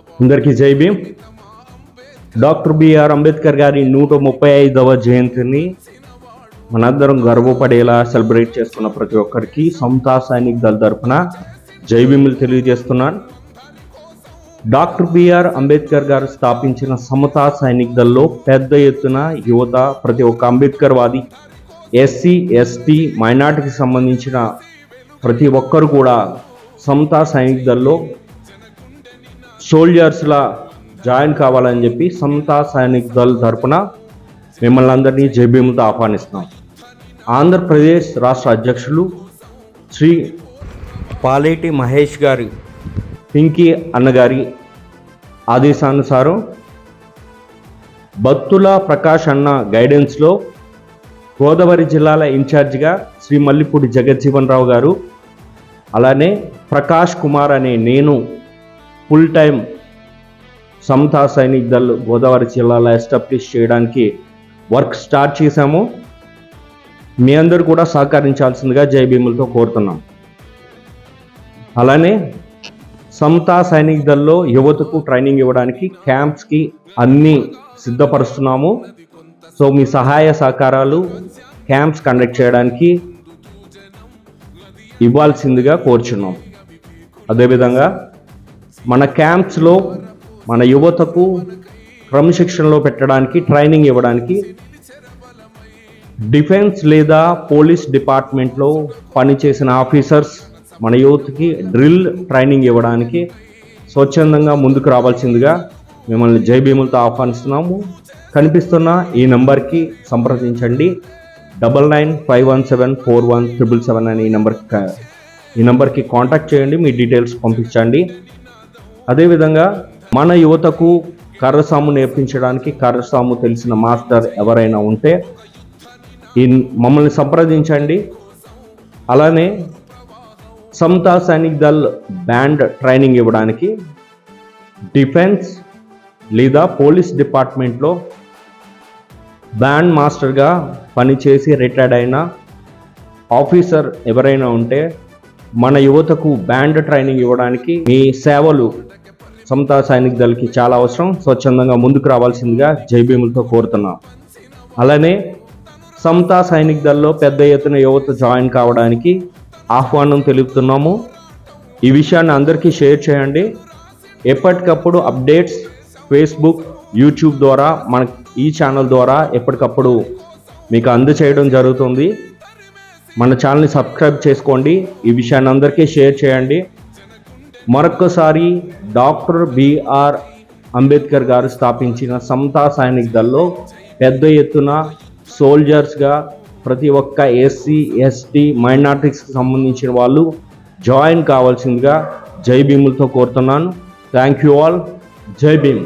అందరికీ జై Bhim. Doctor BR Ambedkar గారి 135వ జయంతిని మనందరం గర్వపడేలా సెలబ్రేట్ చేస్తున్న ప్రతి ఒక్కరికి సమతా సైనిక్ దళ తరపున జై భీములు తెలియజేస్తున్నాను. డాక్టర్ బిఆర్ అంబేద్కర్ గారు స్థాపించిన సమతా సైనిక్ దళలో పెద్ద ఎత్తున యువత, ప్రతి ఒక్క అంబేద్కర్ వాది, ఎస్సీ, ఎస్టీ, మైనార్టీకి సంబంధించిన ప్రతి ఒక్కరు కూడా సమతా సైనిక్ దళలో సోల్జర్స్లా జాయిన్ కావాలని చెప్పి సమతా సైనిక్ దళ తరపున మిమ్మల్ని అందరినీ జై భీములతో ఆహ్వానిస్తున్నాం. ఆంధ్రప్రదేశ్ రాష్ట్ర అధ్యక్షులు శ్రీ పాలేటి మహేష్ గారి పింకీ అన్నగారి ఆదేశానుసారం బత్తుల ప్రకాష్ అన్న గైడెన్స్లో గోదావరి జిల్లాల ఇన్ఛార్జిగా శ్రీ మల్లిపూడి జగజ్జీవన్ రావు గారు, అలానే ప్రకాష్ కుమార్ అనే నేను ఫుల్ టైం సమతా సైనిక్ దళ్ గోదావరి జిల్లాలో ఎస్టాబ్లిష్ చేయడానికి వర్క్ స్టార్ట్ చేశాము. మీ అందరూ కూడా సహకరించాల్సిందిగా జై భీములతో కోరుతున్నాం. అలానే సమతా సైనిక్ దళలో యువతకు ట్రైనింగ్ ఇవ్వడానికి క్యాంప్స్కి అన్నీ సిద్ధపరుస్తున్నాము. సో మీ సహాయ సహకారాలు క్యాంప్స్ కండక్ట్ చేయడానికి ఇవ్వాల్సిందిగా కోరుచున్నాం. అదేవిధంగా మన క్యాంప్స్లో మన యువతకు క్రమశిక్షణలో పెట్టడానికి, ట్రైనింగ్ ఇవ్వడానికి డిఫెన్స్ లేదా పోలీస్ డిపార్ట్మెంట్లో పనిచేసిన ఆఫీసర్స్ మన యూత్కి డ్రిల్ ట్రైనింగ్ ఇవ్వడానికి స్వచ్ఛందంగా ముందుకు రావాల్సిందిగా మిమ్మల్ని జై భీములతో ఆహ్వానిస్తున్నాము. కనిపిస్తున్న ఈ నెంబర్కి సంప్రదించండి. 9951741777 అనే ఈ నెంబర్కి కాంటాక్ట్ చేయండి, మీ డీటెయిల్స్ పంపించండి. అదేవిధంగా మన యువతకు కర్రసాము నేర్పించడానికి కర్రసాము తెలిసిన మాస్టర్ ఎవరైనా ఉంటే మమ్మల్ని సంప్రదించండి. అలానే సమతా సైనిక్ దళ్ బ్యాండ్ ట్రైనింగ్ ఇవ్వడానికి డిఫెన్స్ లేదా పోలీస్ డిపార్ట్మెంట్లో బ్యాండ్ మాస్టర్గా పనిచేసి రిటైర్డ్ అయిన ఆఫీసర్ ఎవరైనా ఉంటే మన యువతకు బ్యాండ్ ట్రైనింగ్ ఇవ్వడానికి మీ సేవలు సమతా సైనిక్ దళకి చాలా అవసరం. స్వచ్ఛందంగా ముందుకు రావాల్సిందిగా జై భీములతో కోరుతున్నాం. అలానే సమతా సైనిక్ దళలో పెద్ద ఎత్తున యువత జాయిన్ కావడానికి ఆహ్వానం తెలుపుతున్నాము. ఈ విషయాన్ని అందరికీ షేర్ చేయండి. ఎప్పటికప్పుడు అప్డేట్స్ ఫేస్బుక్, యూట్యూబ్ ద్వారా, మన ఈ ఛానల్ ద్వారా ఎప్పటికప్పుడు మీకు అందచేయడం జరుగుతుంది. మన ఛానల్ని సబ్స్క్రైబ్ చేసుకోండి. ఈ విషయాన్ని అందరికీ షేర్ చేయండి. మరొక్కసారి డాక్టర్ బిఆర్ అంబేద్కర్ గారు స్థాపించిన సమతా సైనిక్ దళలో పెద్ద ఎత్తున సోల్జర్స్గా ప్రతి ఒక్క ఎస్సీ, ఎస్టీ, మైనార్టీస్కి సంబంధించిన వాళ్ళు జాయిన్ కావాల్సిందిగా జై భీములతో కోరుతున్నాను. Thank you all. జై భీమ్.